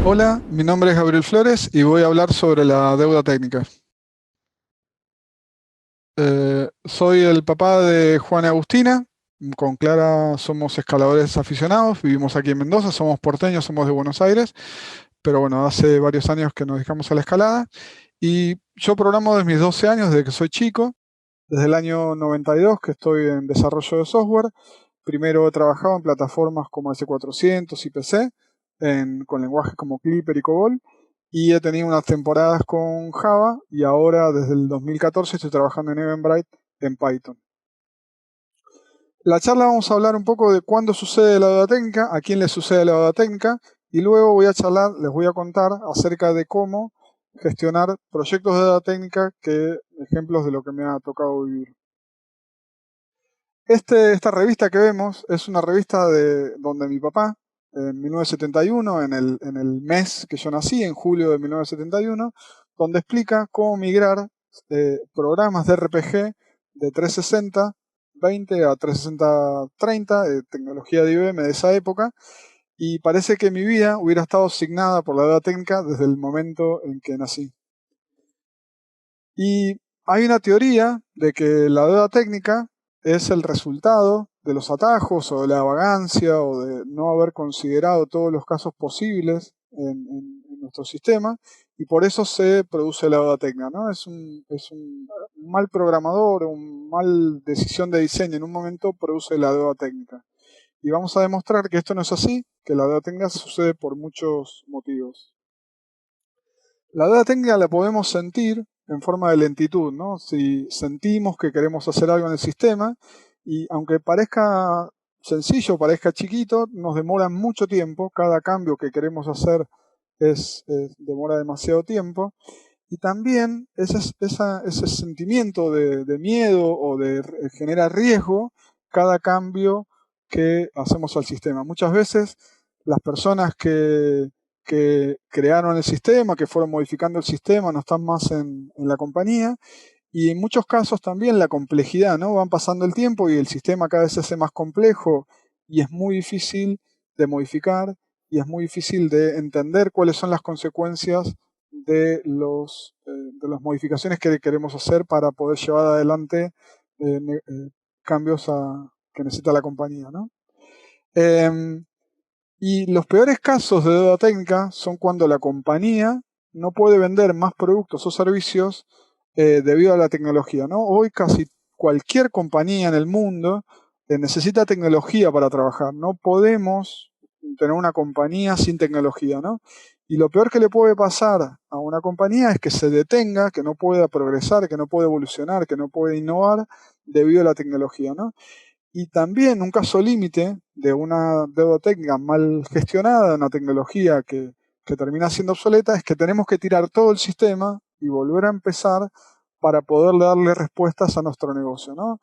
Hola, mi nombre es Gabriel Flores y voy a hablar sobre la deuda técnica. Soy el papá de Juan y Agustina. Con Clara somos escaladores aficionados, vivimos aquí en Mendoza, somos porteños, somos de Buenos Aires, pero bueno, hace varios años que nos dedicamos a la escalada. Y yo programo desde mis 12 años, desde que soy chico, desde el año 92 que estoy en desarrollo de software. Primero he trabajado en plataformas como S400 y PC, con lenguajes como Clipper y COBOL, y he tenido unas temporadas con Java, y ahora desde el 2014 estoy trabajando en Eventbrite en Python. La charla vamos a hablar un poco de cuándo sucede la deuda técnica, a quién le sucede la deuda técnica, y luego les voy a contar acerca de cómo gestionar proyectos de deuda técnica, ejemplos de lo que me ha tocado vivir. Esta revista que vemos es una revista donde mi papá, en 1971, en el mes que yo nací, en julio de 1971, donde explica cómo migrar programas de RPG de 360-20 a 360-30, tecnología de IBM de esa época, y parece que mi vida hubiera estado asignada por la deuda técnica desde el momento en que nací. Y hay una teoría de que la deuda técnica es el resultado de los atajos o de la vagancia o de no haber considerado todos los casos posibles en nuestro sistema, y por eso se produce la deuda técnica, ¿no? Es un mal programador, un mal decisión de diseño en un momento produce la deuda técnica. Y vamos a demostrar que esto no es así, que la deuda técnica sucede por muchos motivos. La deuda técnica la podemos sentir en forma de lentitud, ¿no? Si sentimos que queremos hacer algo en el sistema, y aunque parezca sencillo, parezca chiquito, nos demora mucho tiempo. Cada cambio que queremos hacer demora demasiado tiempo. Y también ese sentimiento de miedo o genera riesgo cada cambio que hacemos al sistema. Muchas veces las personas que crearon el sistema, que fueron modificando el sistema, no están más en la compañía, y en muchos casos también la complejidad, ¿no? Van pasando el tiempo y el sistema cada vez se hace más complejo y es muy difícil de modificar, y es muy difícil de entender cuáles son las consecuencias de las modificaciones que queremos hacer para poder llevar adelante cambios que necesita la compañía, ¿no? Em, y los peores casos de deuda técnica son cuando la compañía no puede vender más productos o servicios debido a la tecnología, ¿no? Hoy casi cualquier compañía en el mundo necesita tecnología para trabajar. No podemos tener una compañía sin tecnología, ¿no? Y lo peor que le puede pasar a una compañía es que se detenga, que no pueda progresar, que no pueda evolucionar, que no pueda innovar debido a la tecnología, ¿no? Y también un caso límite de una deuda técnica mal gestionada, una tecnología que termina siendo obsoleta, es que tenemos que tirar todo el sistema y volver a empezar para poder darle respuestas a nuestro negocio, ¿no?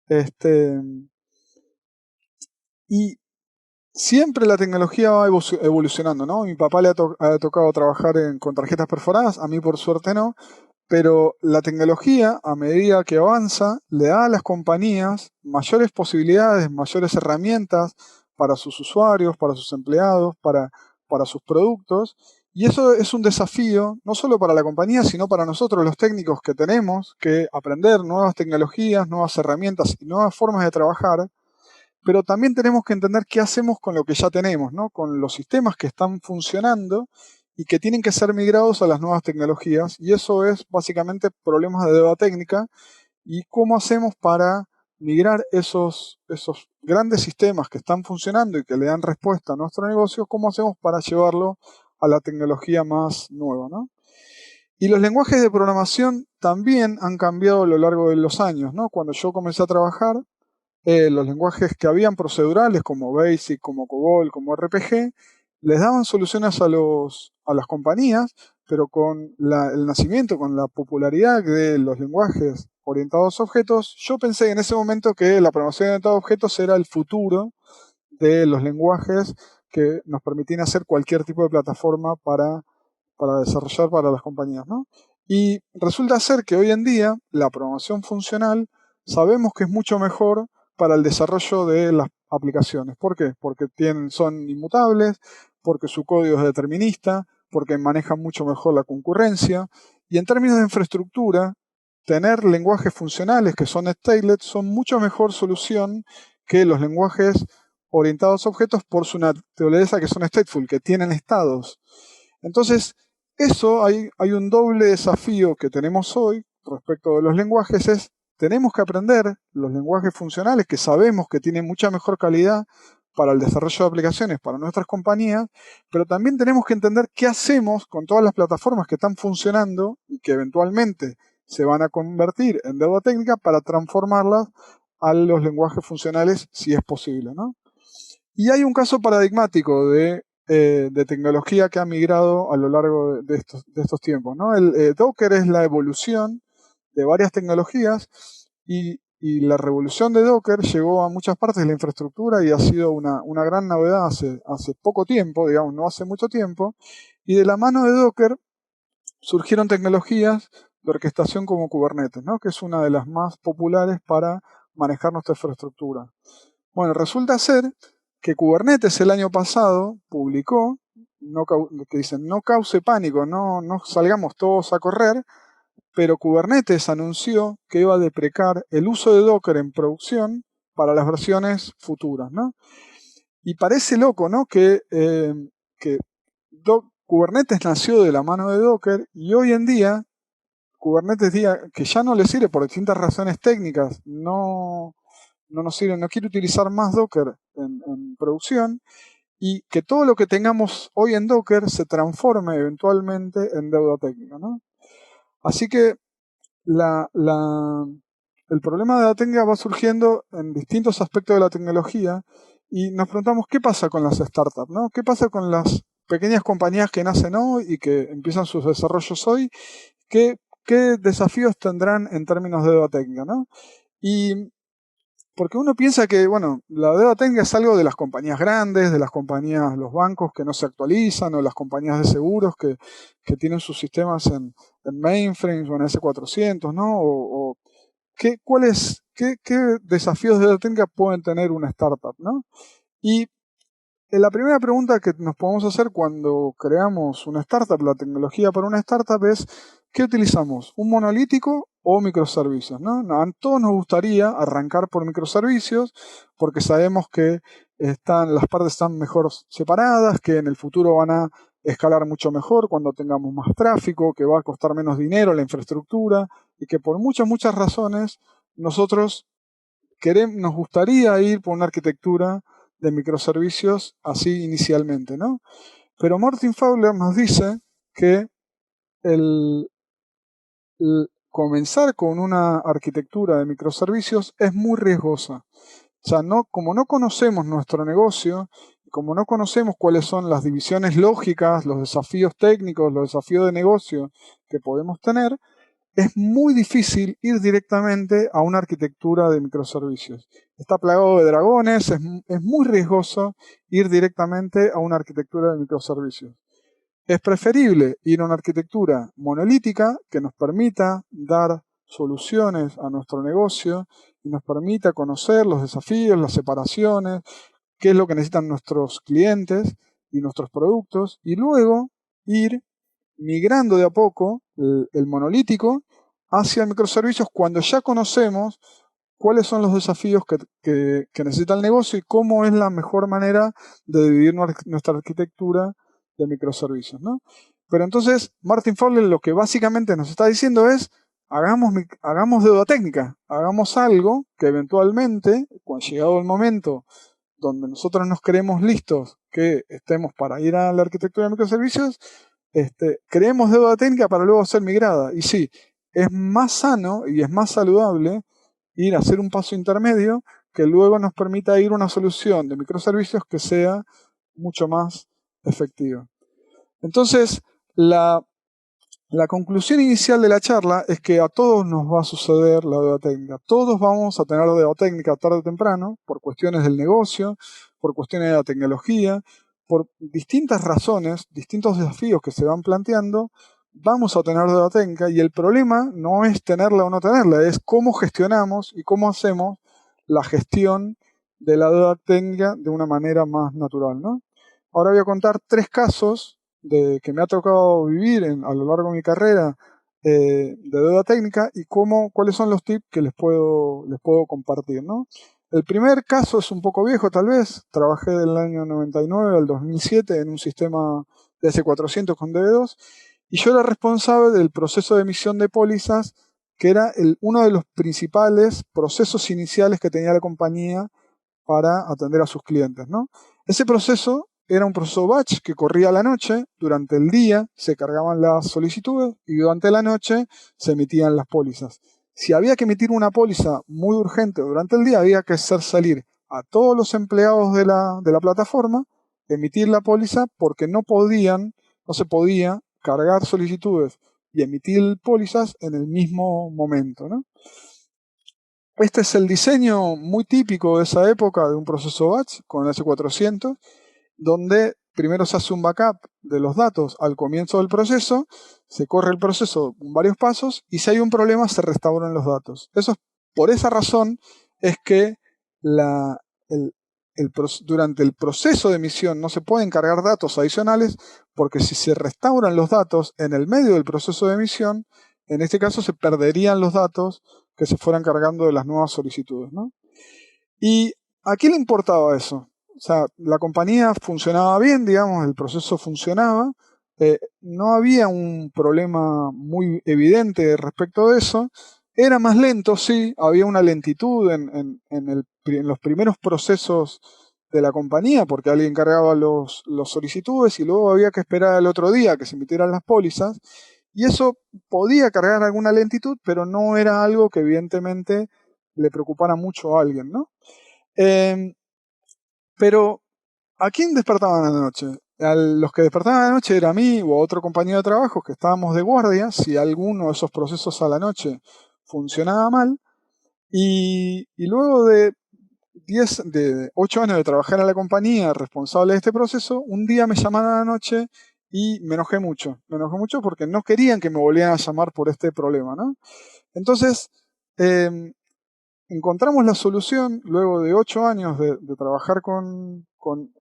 Este, y siempre la tecnología va evolucionando, ¿no? Mi papá ha tocado trabajar con tarjetas perforadas, a mí por suerte no, pero la tecnología, a medida que avanza, le da a las compañías mayores posibilidades, mayores herramientas para sus usuarios, para sus empleados, para sus productos. Y eso es un desafío, no solo para la compañía, sino para nosotros los técnicos, que tenemos que aprender nuevas tecnologías, nuevas herramientas y nuevas formas de trabajar. Pero también tenemos que entender qué hacemos con lo que ya tenemos, ¿no? Con los sistemas que están funcionando y que tienen que ser migrados a las nuevas tecnologías. Y eso es básicamente problemas de deuda técnica, y cómo hacemos para migrar esos grandes sistemas que están funcionando y que le dan respuesta a nuestro negocio, cómo hacemos para llevarlo a la tecnología más nueva, ¿no? Y los lenguajes de programación también han cambiado a lo largo de los años, ¿no? Cuando yo comencé a trabajar, los lenguajes que habían procedurales como BASIC, como COBOL, como RPG, les daban soluciones a las compañías, pero con el nacimiento, con la popularidad de los lenguajes orientados a objetos, yo pensé en ese momento que la programación orientada a objetos era el futuro de los lenguajes que nos permitían hacer cualquier tipo de plataforma para desarrollar para las compañías, ¿no? Y resulta ser que hoy en día la programación funcional sabemos que es mucho mejor para el desarrollo de las aplicaciones. ¿Por qué? Porque son inmutables, porque su código es determinista, porque maneja mucho mejor la concurrencia. Y en términos de infraestructura, tener lenguajes funcionales que son stateless son mucho mejor solución que los lenguajes orientados a objetos por su naturaleza que son stateful, que tienen estados. Entonces, hay un doble desafío que tenemos hoy respecto de los lenguajes, es tenemos que aprender los lenguajes funcionales que sabemos que tienen mucha mejor calidad para el desarrollo de aplicaciones para nuestras compañías, pero también tenemos que entender qué hacemos con todas las plataformas que están funcionando y que eventualmente se van a convertir en deuda técnica para transformarlas a los lenguajes funcionales si es posible, ¿no? Y hay un caso paradigmático de tecnología que ha migrado a lo largo de estos tiempos, ¿no? Docker es la evolución de varias tecnologías y la revolución de Docker llegó a muchas partes de la infraestructura y ha sido una gran novedad hace poco tiempo, digamos, no hace mucho tiempo, y de la mano de Docker surgieron tecnologías de orquestación como Kubernetes, ¿no? Que es una de las más populares para manejar nuestra infraestructura. Bueno, resulta ser que Kubernetes el año pasado publicó, que dicen no cause pánico, no salgamos todos a correr, pero Kubernetes anunció que iba a deprecar el uso de Docker en producción para las versiones futuras, ¿no? Y parece loco, ¿no? Que Kubernetes nació de la mano de Docker y hoy en día Kubernetes diga que ya no le sirve por distintas razones técnicas, no nos sirve, no quiere utilizar más Docker en producción y que todo lo que tengamos hoy en Docker se transforme eventualmente en deuda técnica, ¿no? Así que el problema de la técnica va surgiendo en distintos aspectos de la tecnología y nos preguntamos qué pasa con las startups, ¿no? ¿Qué pasa con las pequeñas compañías que nacen hoy y que empiezan sus desarrollos hoy? ¿Qué desafíos tendrán en términos de deuda técnica, ¿no? Y porque uno piensa que, bueno, la deuda técnica es algo de las compañías grandes, de las compañías, los bancos que no se actualizan, o las compañías de seguros que tienen sus sistemas en mainframes o en S400, ¿no? ¿Qué desafíos de deuda técnica pueden tener una startup, ¿no? Y la primera pregunta que nos podemos hacer cuando creamos una startup, la tecnología para una startup es, ¿qué utilizamos? ¿Un monolítico o microservicios? ¿No? A todos nos gustaría arrancar por microservicios porque sabemos que las partes están mejor separadas, que en el futuro van a escalar mucho mejor cuando tengamos más tráfico, que va a costar menos dinero la infraestructura y que por muchas razones nosotros nos gustaría ir por una arquitectura de microservicios así inicialmente, ¿no? Pero Martin Fowler nos dice que comenzar con una arquitectura de microservicios es muy riesgosa. O sea, como no conocemos nuestro negocio, como no conocemos cuáles son las divisiones lógicas, los desafíos técnicos, los desafíos de negocio que podemos tener, es muy difícil ir directamente a una arquitectura de microservicios. Está plagado de dragones, es muy riesgoso ir directamente a una arquitectura de microservicios. Es preferible ir a una arquitectura monolítica que nos permita dar soluciones a nuestro negocio y nos permita conocer los desafíos, las separaciones, qué es lo que necesitan nuestros clientes y nuestros productos, y luego ir migrando de a poco el monolítico hacia microservicios cuando ya conocemos cuáles son los desafíos que necesita el negocio y cómo es la mejor manera de dividir nuestra arquitectura de microservicios, ¿no? Pero entonces, Martin Fowler lo que básicamente nos está diciendo es, hagamos deuda técnica, hagamos algo que eventualmente, cuando llegado el momento donde nosotros nos creemos listos, que estemos para ir a la arquitectura de microservicios, creemos deuda técnica para luego ser migrada. Y sí, es más sano y es más saludable ir a hacer un paso intermedio que luego nos permita ir a una solución de microservicios que sea mucho más efectiva. Entonces, la conclusión inicial de la charla es que a todos nos va a suceder la deuda técnica. Todos vamos a tener deuda técnica tarde o temprano, por cuestiones del negocio, por cuestiones de la tecnología, por distintas razones, distintos desafíos que se van planteando, vamos a tener deuda técnica y el problema no es tenerla o no tenerla, es cómo gestionamos y cómo hacemos la gestión de la deuda técnica de una manera más natural, ¿no? Ahora voy a contar 3 casos que me ha tocado vivir a lo largo de mi carrera de deuda técnica y cuáles son los tips que les puedo compartir, ¿no? El primer caso es un poco viejo tal vez. Trabajé del año 99 al 2007 en un sistema de S400 con DB2 y yo era responsable del proceso de emisión de pólizas, que era uno de los principales procesos iniciales que tenía la compañía para atender a sus clientes, ¿no? Ese proceso era un proceso batch que corría a la noche. Durante el día se cargaban las solicitudes y durante la noche se emitían las pólizas. Si había que emitir una póliza muy urgente durante el día, había que hacer salir a todos los empleados de la plataforma, emitir la póliza, porque no se podía cargar solicitudes y emitir pólizas en el mismo momento, ¿no? Este es el diseño muy típico de esa época de un proceso batch con S400, donde primero se hace un backup de los datos al comienzo del proceso, se corre el proceso en varios pasos y si hay un problema se restauran los datos. Por esa razón es que durante el proceso de emisión no se pueden cargar datos adicionales, porque si se restauran los datos en el medio del proceso de emisión, en este caso se perderían los datos que se fueran cargando de las nuevas solicitudes, ¿no? ¿Y a quién le importaba eso? O sea, la compañía funcionaba bien, digamos, el proceso funcionaba, no había un problema muy evidente respecto de eso. Era más lento, sí, había una lentitud en los primeros procesos de la compañía, porque alguien cargaba los solicitudes y luego había que esperar al otro día que se emitieran las pólizas, y eso podía cargar alguna lentitud, pero no era algo que evidentemente le preocupara mucho a alguien, ¿no? Pero, ¿a quién despertaban a la noche? A los que despertaban a la noche era a mí o a otro compañero de trabajo que estábamos de guardia, si alguno de esos procesos a la noche funcionaba mal. Y luego de 8 años de trabajar en la compañía responsable de este proceso, un día me llamaron a la noche y me enojé mucho. Me enojé mucho porque no querían que me volvieran a llamar por este problema, ¿no? Entonces, eh, encontramos la solución luego de 8 años de trabajar con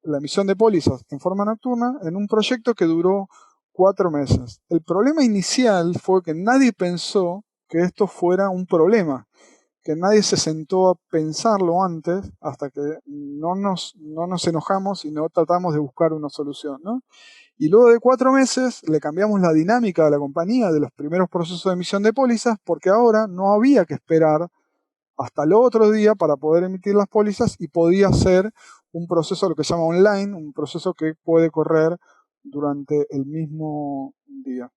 la emisión de pólizas en forma nocturna en un proyecto que duró 4 meses. El problema inicial fue que nadie pensó que esto fuera un problema, que nadie se sentó a pensarlo antes hasta que no nos enojamos y no tratamos de buscar una solución, ¿no? Y luego de 4 meses le cambiamos la dinámica de la compañía de los primeros procesos de emisión de pólizas, porque ahora no había que esperar hasta el otro día para poder emitir las pólizas y podía ser un proceso, lo que se llama online, un proceso que puede correr durante el mismo día.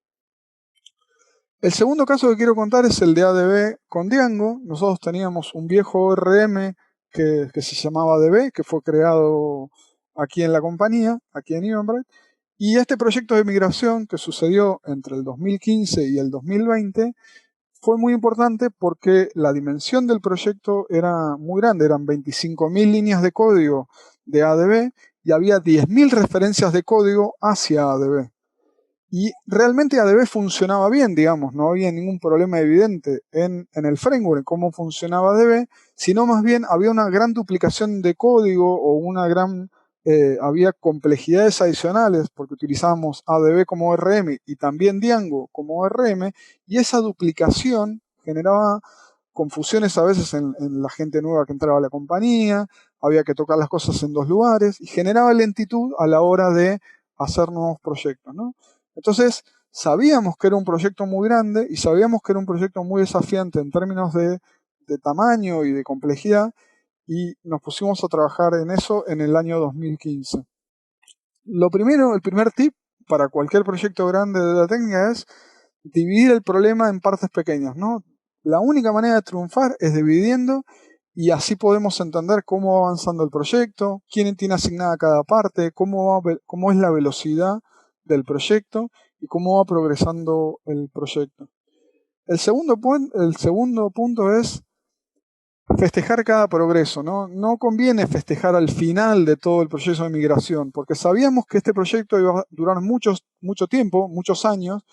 El segundo caso que quiero contar es el de ADB con Django. Nosotros teníamos un viejo ORM que se llamaba ADB, que fue creado aquí en la compañía, aquí en Eventbrite, y este proyecto de migración que sucedió entre el 2015 y el 2020 fue muy importante porque la dimensión del proyecto era muy grande, eran 25.000 líneas de código de ADB y había 10.000 referencias de código hacia ADB. Y realmente ADB funcionaba bien, digamos, no había ningún problema evidente en el framework, en cómo funcionaba ADB, sino más bien había una gran duplicación de código o había complejidades adicionales porque utilizábamos ADB como ORM y también Django como ORM, y esa duplicación generaba confusiones a veces en la gente nueva que entraba a la compañía, había que tocar las cosas en 2 lugares y generaba lentitud a la hora de hacer nuevos proyectos, ¿no? Entonces, sabíamos que era un proyecto muy grande y sabíamos que era un proyecto muy desafiante en términos de tamaño y de complejidad, y nos pusimos a trabajar en eso en el año 2015. El primer tip para cualquier proyecto grande de la técnica es dividir el problema en partes pequeñas, ¿no? La única manera de triunfar es dividiendo, y así podemos entender cómo va avanzando el proyecto, quién tiene asignada cada parte, cómo es la velocidad del proyecto y cómo va progresando el proyecto. El segundo punto es festejar cada progreso, ¿no? No conviene festejar al final de todo el proceso de migración, porque sabíamos que este proyecto iba a durar mucho tiempo, muchos años,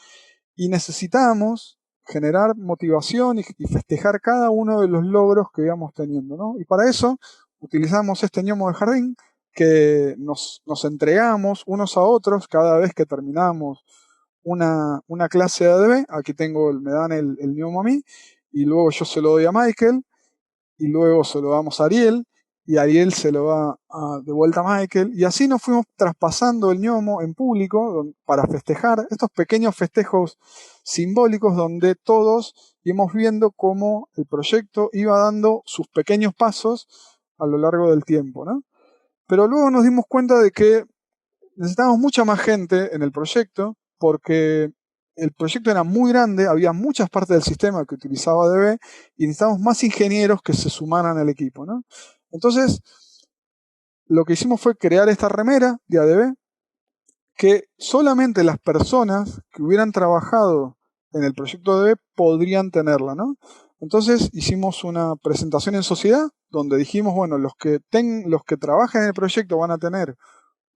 y necesitábamos generar motivación y festejar cada uno de los logros que íbamos teniendo, ¿no? Y para eso utilizamos este ñomo de jardín, que nos entregamos unos a otros cada vez que terminamos una clase de ADB. Aquí me dan el gnomo a mí, y luego yo se lo doy a Michael, y luego se lo damos a Ariel, y Ariel se lo da de vuelta a Michael, y así nos fuimos traspasando el gnomo en público para festejar estos pequeños festejos simbólicos donde todos íbamos viendo cómo el proyecto iba dando sus pequeños pasos a lo largo del tiempo, ¿no? Pero luego nos dimos cuenta de que necesitábamos mucha más gente en el proyecto, porque el proyecto era muy grande, había muchas partes del sistema que utilizaba ADB, y necesitábamos más ingenieros que se sumaran al equipo, ¿no? Entonces, lo que hicimos fue crear esta remera de ADB, que solamente las personas que hubieran trabajado en el proyecto ADB podrían tenerla, ¿no? Entonces hicimos una presentación en sociedad donde dijimos, bueno, los que trabajan en el proyecto van a tener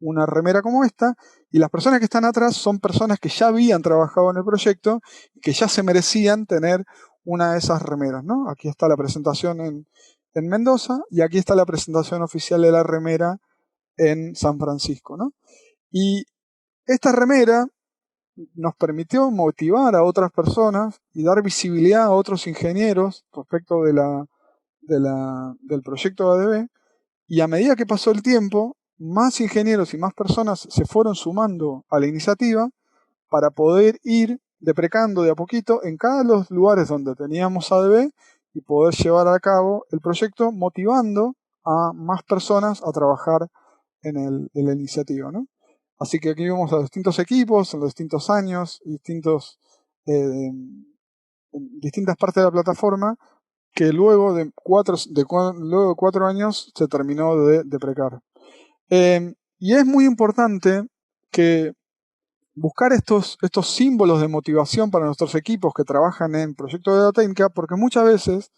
una remera como esta, y las personas que están atrás son personas que ya habían trabajado en el proyecto y que ya se merecían tener una de esas remeras, ¿no? Aquí está la presentación en Mendoza, y aquí está la presentación oficial de la remera en San Francisco, ¿no? Y esta remera nos permitió motivar a otras personas y dar visibilidad a otros ingenieros respecto del proyecto de ADB, y a medida que pasó el tiempo, más ingenieros y más personas se fueron sumando a la iniciativa para poder ir deprecando de a poquito en cada de los lugares donde teníamos ADB y poder llevar a cabo el proyecto, motivando a más personas a trabajar en la iniciativa, ¿no? Así que aquí vemos a los distintos equipos, en los distintos años, en distintas partes de la plataforma, que luego de 4 años se terminó de deprecar. Y es muy importante que buscar estos símbolos de motivación para nuestros equipos que trabajan en proyectos de Data Inca, porque muchas veces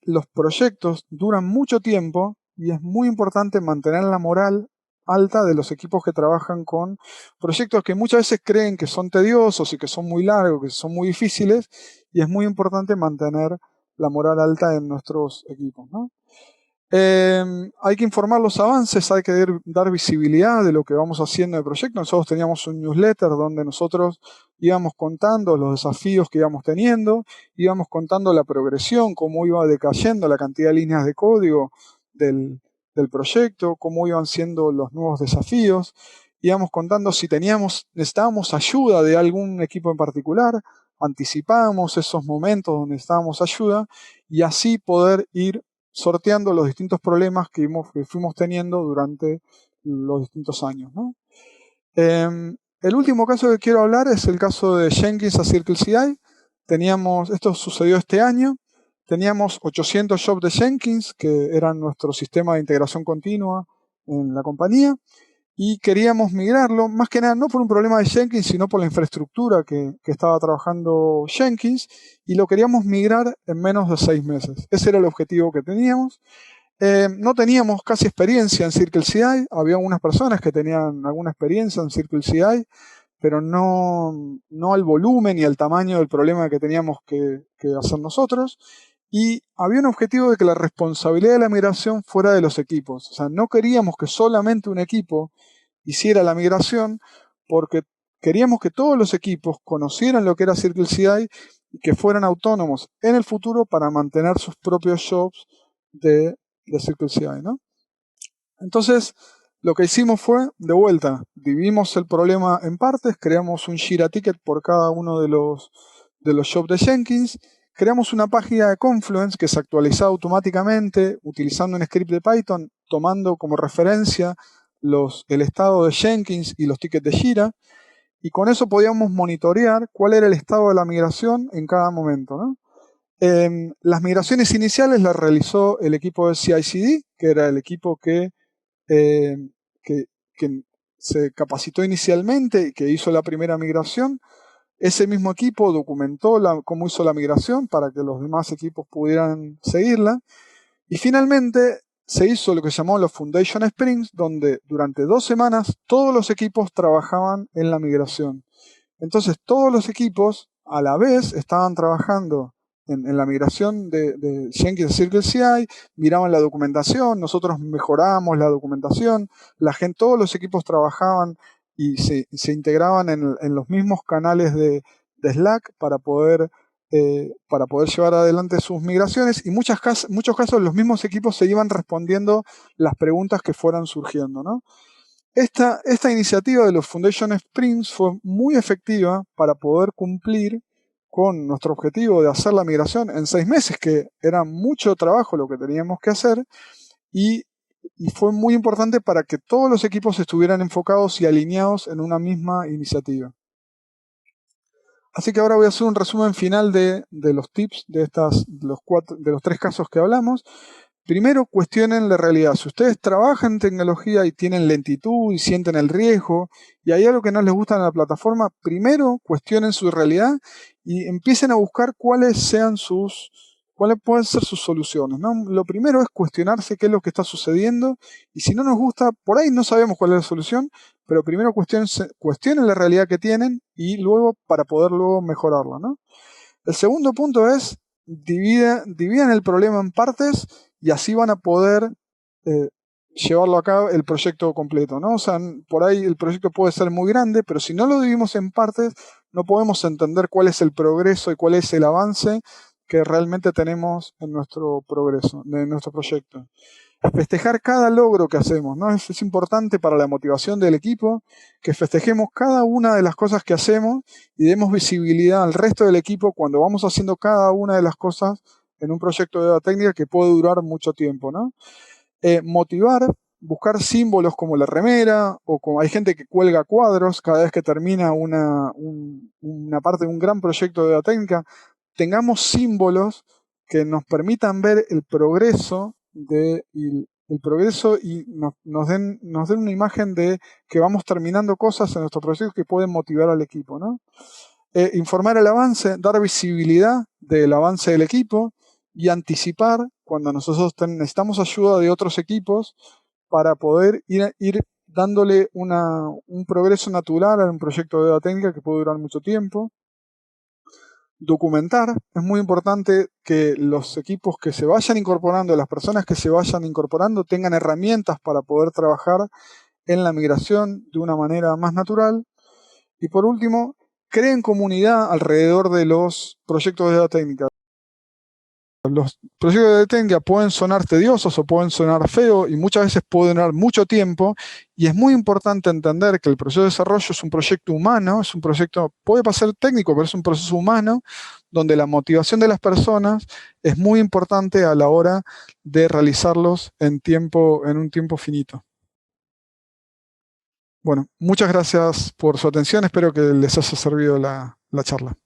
los proyectos duran mucho tiempo, y es muy importante mantener la moral alta de los equipos que trabajan con proyectos que muchas veces creen que son tediosos y que son muy largos, que son muy difíciles, y es muy importante mantener la moral alta en nuestros equipos, ¿no? Hay que informar los avances, hay que dar visibilidad de lo que vamos haciendo en el proyecto. Nosotros teníamos un newsletter donde nosotros íbamos contando los desafíos que íbamos teniendo, íbamos contando la progresión, cómo iba decayendo la cantidad de líneas de código del proyecto, cómo iban siendo los nuevos desafíos, íbamos contando si necesitábamos ayuda de algún equipo en particular, anticipábamos esos momentos donde necesitábamos ayuda, y así poder ir sorteando los distintos problemas que fuimos teniendo durante los distintos años, ¿no? El último caso que quiero hablar es el caso de Jenkins a CircleCI. Esto sucedió este año, teníamos 800 jobs de Jenkins, que eran nuestro sistema de integración continua en la compañía, y queríamos migrarlo, más que nada no por un problema de Jenkins, sino por la infraestructura que estaba trabajando Jenkins, y lo queríamos migrar en menos de 6 meses. Ese era el objetivo que teníamos. No teníamos casi experiencia en CircleCI, había algunas personas que tenían alguna experiencia en CircleCI, pero no al volumen y al tamaño del problema que teníamos que hacer nosotros. Y había un objetivo de que la responsabilidad de la migración fuera de los equipos. O sea, no queríamos que solamente un equipo hiciera la migración, porque queríamos que todos los equipos conocieran lo que era CircleCI y que fueran autónomos en el futuro para mantener sus propios jobs de CircleCI, ¿no? Entonces, lo que hicimos fue, de vuelta, dividimos el problema en partes, creamos un Jira Ticket por cada uno de los jobs de Jenkins, creamos una página de Confluence que se actualizaba automáticamente utilizando un script de Python, tomando como referencia el estado de Jenkins y los tickets de Jira, y con eso podíamos monitorear cuál era el estado de la migración en cada momento, ¿no? Las migraciones iniciales las realizó el equipo de CI/CD, que era el equipo eh, que, que se capacitó inicialmente y que hizo la primera migración. Ese mismo equipo documentó cómo hizo la migración para que los demás equipos pudieran seguirla. Y finalmente se hizo lo que se llamó los Foundation Sprints, donde durante 2 semanas todos los equipos trabajaban en la migración. Entonces todos los equipos a la vez estaban trabajando en la migración de Jenkins a CircleCI, miraban la documentación, nosotros mejorábamos la documentación, todos los equipos trabajaban y se integraban en los mismos canales de Slack para poder llevar adelante sus migraciones, y muchos casos los mismos equipos se iban respondiendo las preguntas que fueran surgiendo, ¿no? Esta iniciativa de los Foundation Sprints fue muy efectiva para poder cumplir con nuestro objetivo de hacer la migración en 6 meses, que era mucho trabajo lo que teníamos que hacer, y fue muy importante para que todos los equipos estuvieran enfocados y alineados en una misma iniciativa. Así que ahora voy a hacer un resumen final de los tips de los 3 casos que hablamos. Primero, cuestionen la realidad. Si ustedes trabajan en tecnología y tienen lentitud y sienten el riesgo y hay algo que no les gusta en la plataforma, primero cuestionen su realidad y empiecen a buscar cuáles pueden ser sus soluciones, ¿no? Lo primero es cuestionarse qué es lo que está sucediendo, y si no nos gusta, por ahí no sabemos cuál es la solución, pero primero cuestionen la realidad que tienen y luego para poder luego mejorarla, ¿no? El segundo punto es dividan el problema en partes y así van a poder llevarlo a cabo el proyecto completo, ¿no? O sea, por ahí el proyecto puede ser muy grande, pero si no lo dividimos en partes, no podemos entender cuál es el progreso y cuál es el avance que realmente tenemos en nuestro progreso, en nuestro proyecto. Festejar cada logro que hacemos, ¿no? Es importante para la motivación del equipo que festejemos cada una de las cosas que hacemos y demos visibilidad al resto del equipo cuando vamos haciendo cada una de las cosas en un proyecto de data técnica que puede durar mucho tiempo, ¿no? Motivar, buscar símbolos como la remera, o como hay gente que cuelga cuadros cada vez que termina una parte de un gran proyecto de data técnica. Tengamos símbolos que nos permitan ver el progreso y nos den una imagen de que vamos terminando cosas en nuestro proyecto que pueden motivar al equipo, ¿no? Informar el avance, dar visibilidad del avance del equipo y anticipar cuando nosotros necesitamos ayuda de otros equipos para poder ir dándole un progreso natural a un proyecto de data técnica que puede durar mucho tiempo. Documentar, es muy importante que los equipos que se vayan incorporando, las personas que se vayan incorporando, tengan herramientas para poder trabajar en la migración de una manera más natural. Y por último, creen comunidad alrededor de los proyectos de data técnica. Los proyectos de data técnica pueden sonar tediosos o pueden sonar feos y muchas veces pueden durar mucho tiempo, y es muy importante entender que el proceso de desarrollo es un proyecto humano, puede pasar técnico, pero es un proceso humano donde la motivación de las personas es muy importante a la hora de realizarlos en un tiempo finito. Bueno, muchas gracias por su atención, espero que les haya servido la charla.